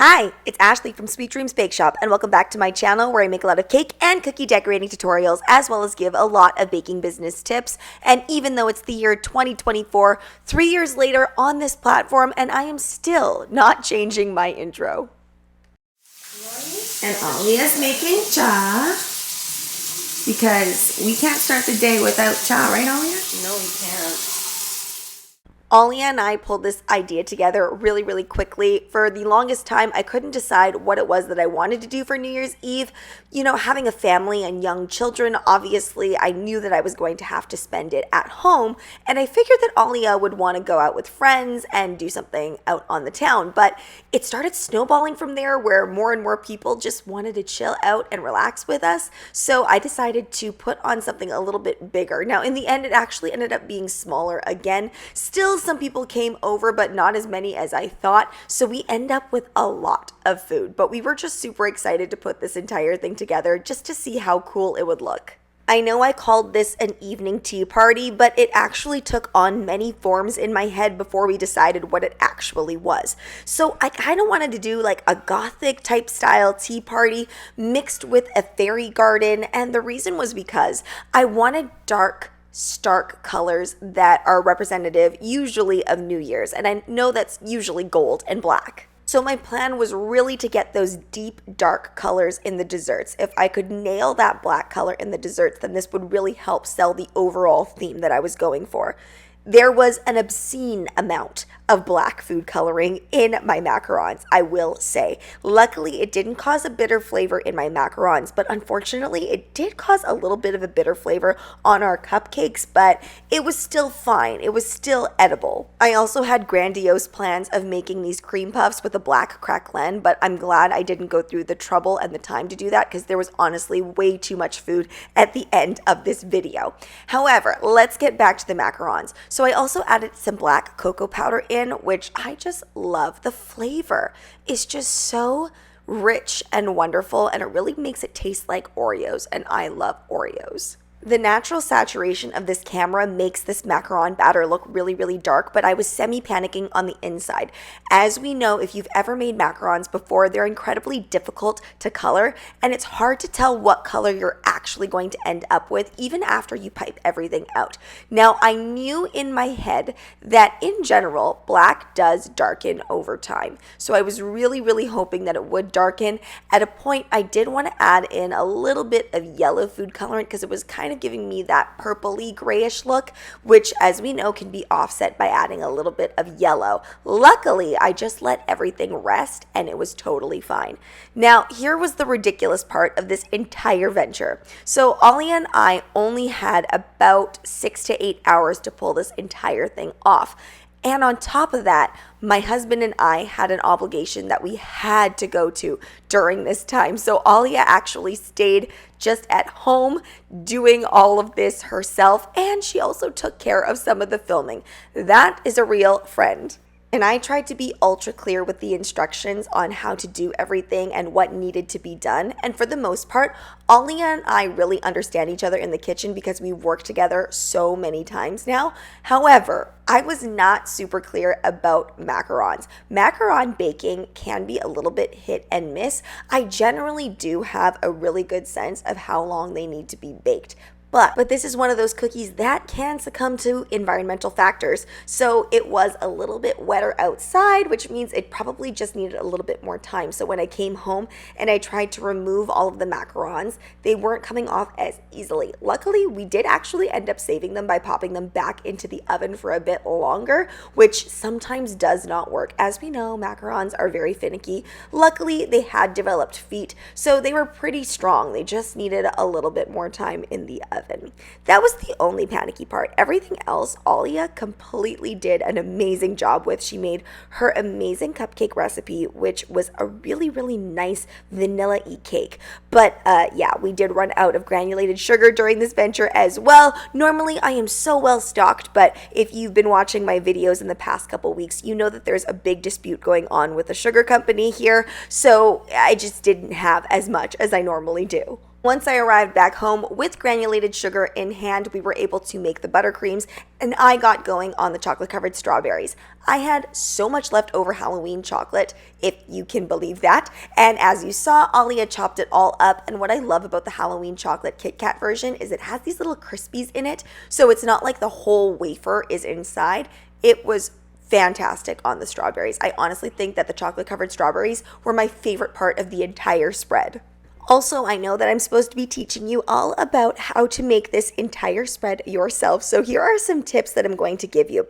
Hi, it's Ashleigh from Sweet Dreams Bake Shop, and welcome back to my channel where I make a lot of cake and cookie decorating tutorials, as well as give a lot of baking business tips. And even though it's the year 2024, 3 years later on this platform, and I am still not changing my intro. And Aliya's making cha, because we can't start the day without cha, right, Aliya? No, we can't. Aliya and I pulled this idea together really quickly. For the longest time, I couldn't decide what it was that I wanted to do for New Year's Eve. You know, having a family and young children, obviously, I knew that I was going to have to spend it at home, and I figured that Aliya would want to go out with friends and do something out on the town. But it started snowballing from there, where more and more people just wanted to chill out and relax with us. So I decided to put on something a little bit bigger. Now, in the end, it actually ended up being smaller again. Still, some people came over, but not as many as I thought. So we end up with a lot of food, but we were just super excited to put this entire thing together just to see how cool it would look. I know I called this an evening tea party, but it actually took on many forms in my head before we decided what it actually was. So I kind of wanted to do like a gothic type style tea party mixed with a fairy garden, and the reason was because I wanted dark, stark colors that are representative usually of New Year's, and I know that's usually gold and black. So my plan was really to get those deep dark colors in the desserts. If I could nail that black color in the desserts, then this would really help sell the overall theme that I was going for. There was an obscene amount of black food coloring in my macarons, I will say. Luckily, it didn't cause a bitter flavor in my macarons, but unfortunately, it did cause a little bit of a bitter flavor on our cupcakes, but it was still fine. It was still edible. I also had grandiose plans of making these cream puffs with a black cracklen, but I'm glad I didn't go through the trouble and the time to do that because there was honestly way too much food at the end of this video. However, let's get back to the macarons. So I also added some black cocoa powder in, which I just love. The flavor is just so rich and wonderful, and it really makes it taste like Oreos, and I love Oreos. The natural saturation of this camera makes this macaron batter look really dark, but I was semi-panicking on the inside. As we know, if you've ever made macarons before, they're incredibly difficult to color, and it's hard to tell what color you're actually going to end up with even after you pipe everything out. Now, I knew in my head that in general, black does darken over time. So I was really hoping that it would darken. At a point, I did want to add in a little bit of yellow food colorant because it was kind of giving me that purpley grayish look, which as we know can be offset by adding a little bit of yellow. Luckily, I just let everything rest and it was totally fine. Now, here was the ridiculous part of this entire venture. So Aliya and I only had about 6 to 8 hours to pull this entire thing off. And on top of that, my husband and I had an obligation that we had to go to during this time. So Aliya actually stayed just at home doing all of this herself, and she also took care of some of the filming. That is a real friend. And I tried to be ultra clear with the instructions on how to do everything and what needed to be done. And for the most part, Aliya and I really understand each other in the kitchen because we've worked together so many times now. However, I was not super clear about macarons. Macaron baking can be a little bit hit and miss. I generally do have a really good sense of how long they need to be baked. But this is one of those cookies that can succumb to environmental factors. So it was a little bit wetter outside, which means it probably just needed a little bit more time. So when I came home and I tried to remove all of the macarons, they weren't coming off as easily. Luckily, we did actually end up saving them by popping them back into the oven for a bit longer, which sometimes does not work. As we know, macarons are very finicky. Luckily, they had developed feet, so they were pretty strong. They just needed a little bit more time in the oven. That was the only panicky part. Everything else, Aliya completely did an amazing job with. She made her amazing cupcake recipe, which was a really nice vanilla-y cake. But yeah, we did run out of granulated sugar during this venture as well. Normally, I am so well stocked, but if you've been watching my videos in the past couple weeks, you know that there's a big dispute going on with the sugar company here. So I just didn't have as much as I normally do. Once I arrived back home with granulated sugar in hand, we were able to make the buttercreams, and I got going on the chocolate covered strawberries. I had so much leftover Halloween chocolate, if you can believe that. And as you saw, Aliya chopped it all up. And what I love about the Halloween chocolate Kit Kat version is it has these little crispies in it. So it's not like the whole wafer is inside. It was fantastic on the strawberries. I honestly think that the chocolate covered strawberries were my favorite part of the entire spread. Also, I know that I'm supposed to be teaching you all about how to make this entire spread yourself. So here are some tips that I'm going to give you.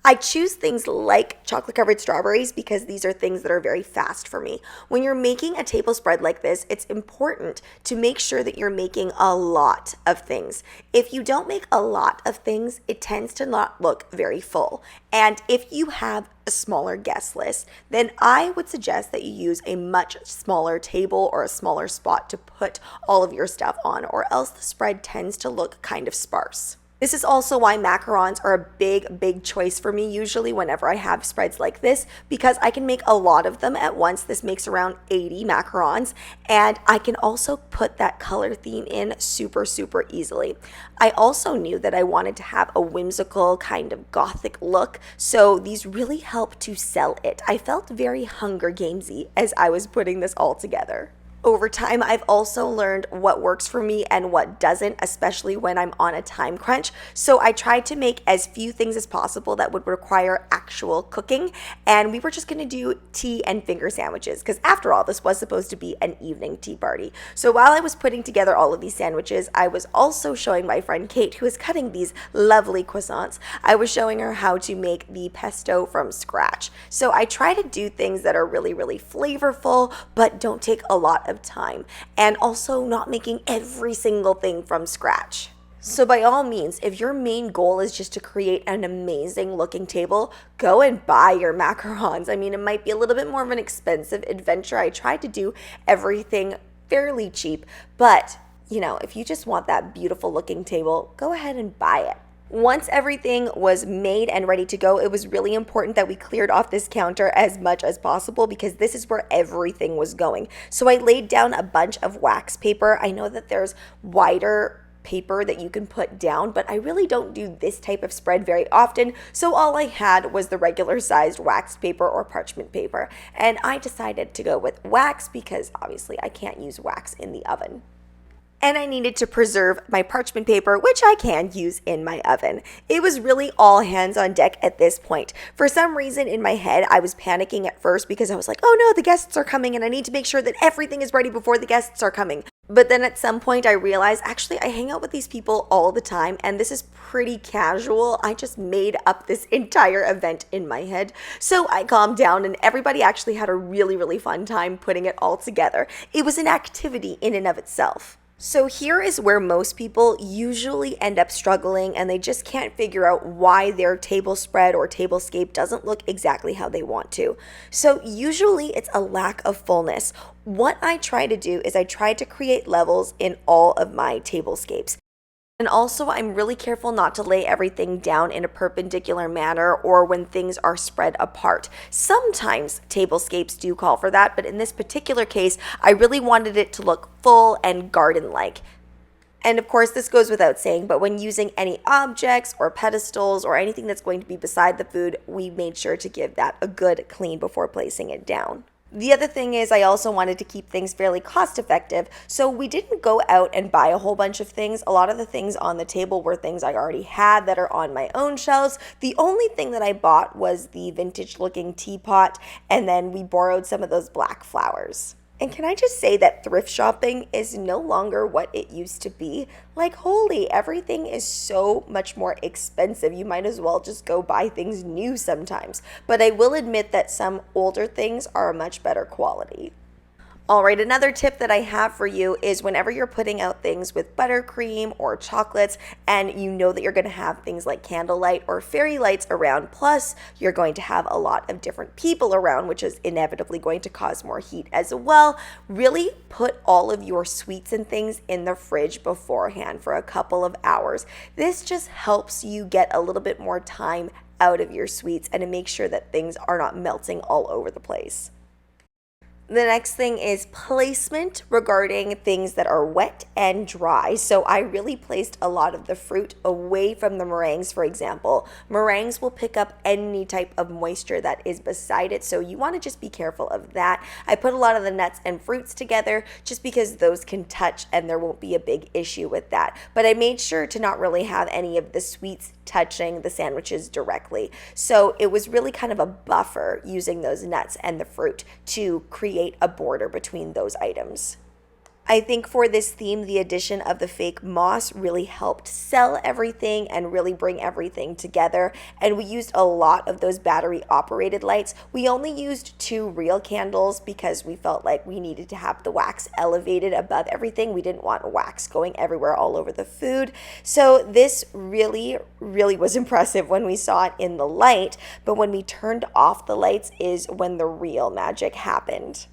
I choose things like chocolate covered strawberries because these are things that are very fast for me. When you're making a table spread like this, it's important to make sure that you're making a lot of things. If you don't make a lot of things, it tends to not look very full. And if you have a smaller guest list, then I would suggest that you use a much smaller table or a smaller spot to put all of your stuff on, or else the spread tends to look kind of sparse. This is also why macarons are a big choice for me usually whenever I have spreads like this, because I can make a lot of them at once. This makes around 80 macarons, and I can also put that color theme in super easily. I also knew that I wanted to have a whimsical kind of gothic look, so these really help to sell it. I felt very Hunger Gamesy as I was putting this all together. Over time, I've also learned what works for me and what doesn't, especially when I'm on a time crunch. So I tried to make as few things as possible that would require actual cooking. And we were just gonna do tea and finger sandwiches, because after all, this was supposed to be an evening tea party. So while I was putting together all of these sandwiches, I was also showing my friend Kate, who is cutting these lovely croissants, I was showing her how to make the pesto from scratch. So I try to do things that are really flavorful, but don't take a lot of time, and also not making every single thing from scratch. So by all means, if your main goal is just to create an amazing looking table, go and buy your macarons. I mean, it might be a little bit more of an expensive adventure. I tried to do everything fairly cheap, but you know, if you just want that beautiful looking table, go ahead and buy it. Once everything was made and ready to go, it was really important that we cleared off this counter as much as possible because this is where everything was going. So I laid down a bunch of wax paper. I know that there's wider paper that you can put down, but I really don't do this type of spread very often, so all I had was the regular sized wax paper or parchment paper, and I decided to go with wax because obviously I can't use wax in the oven. And I needed to preserve my parchment paper, which I can use in my oven. It was really all hands on deck at this point. For some reason in my head, I was panicking at first because I was like, oh no, the guests are coming and I need to make sure that everything is ready before the guests are coming. But then at some point I realized, actually, I hang out with these people all the time and this is pretty casual. I just made up this entire event in my head. So I calmed down and everybody actually had a really fun time putting it all together. It was an activity in and of itself. So here is where most people usually end up struggling and they just can't figure out why their table spread or tablescape doesn't look exactly how they want to. So usually it's a lack of fullness. What I try to do is I try to create levels in all of my tablescapes. And also, I'm really careful not to lay everything down in a perpendicular manner or when things are spread apart. Sometimes tablescapes do call for that, but in this particular case, I really wanted it to look full and garden-like. And of course, this goes without saying, but when using any objects or pedestals or anything that's going to be beside the food, we made sure to give that a good clean before placing it down. The other thing is I also wanted to keep things fairly cost effective, so we didn't go out and buy a whole bunch of things. A lot of the things on the table were things I already had that are on my own shelves. The only thing that I bought was the vintage looking teapot, and then we borrowed some of those black flowers. And can I just say that thrift shopping is no longer what it used to be? Like, holy, everything is so much more expensive. You might as well just go buy things new sometimes. But I will admit that some older things are a much better quality. All right, another tip that I have for you is whenever you're putting out things with buttercream or chocolates and you know that you're going to have things like candlelight or fairy lights around, plus you're going to have a lot of different people around, which is inevitably going to cause more heat as well, really put all of your sweets and things in the fridge beforehand for a couple of hours. This just helps you get a little bit more time out of your sweets and to make sure that things are not melting all over the place. The next thing is placement regarding things that are wet and dry. So I really placed a lot of the fruit away from the meringues, for example. Meringues will pick up any type of moisture that is beside it, so you want to just be careful of that. I put a lot of the nuts and fruits together just because those can touch and there won't be a big issue with that. But I made sure to not really have any of the sweets touching the sandwiches directly. So it was really kind of a buffer using those nuts and the fruit to create a border between those items. I think for this theme, the addition of the fake moss really helped sell everything and really bring everything together. And we used a lot of those battery operated lights. We only used 2 real candles because we felt like we needed to have the wax elevated above everything. We didn't want wax going everywhere all over the food. So this really was impressive when we saw it in the light. But when we turned off the lights is when the real magic happened.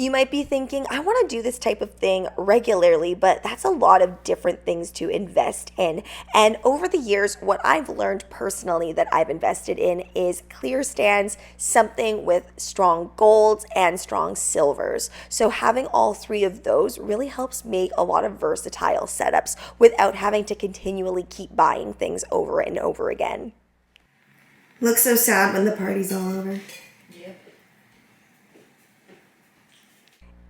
You might be thinking, I want to do this type of thing regularly, but that's a lot of different things to invest in. And over the years, what I've learned personally that I've invested in is clear stands, something with strong golds and strong silvers. So having all 3 of those really helps make a lot of versatile setups without having to continually keep buying things over and over again. Looks so sad when the party's all over.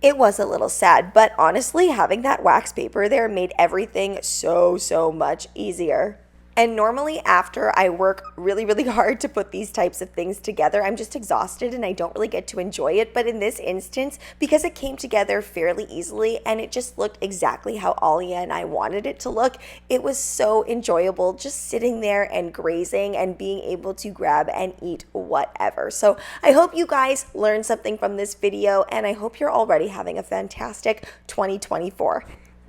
It was a little sad, but honestly, having that wax paper there made everything so much easier. And normally after I work really hard to put these types of things together, I'm just exhausted and I don't really get to enjoy it. But in this instance, because it came together fairly easily and it just looked exactly how Aliya and I wanted it to look, it was so enjoyable just sitting there and grazing and being able to grab and eat whatever. So I hope you guys learned something from this video and I hope you're already having a fantastic 2024.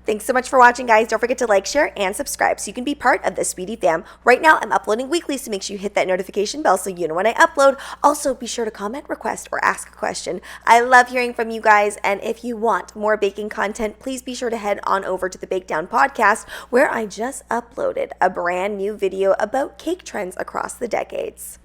Thanks so much for watching, guys. Don't forget to like, share, and subscribe so you can be part of the Sweetie fam. Right now, I'm uploading weekly, so make sure you hit that notification bell so you know when I upload. Also, be sure to comment, request, or ask a question. I love hearing from you guys, and if you want more baking content, please be sure to head on over to the Bake Down podcast, where I just uploaded a brand new video about cake trends across the decades.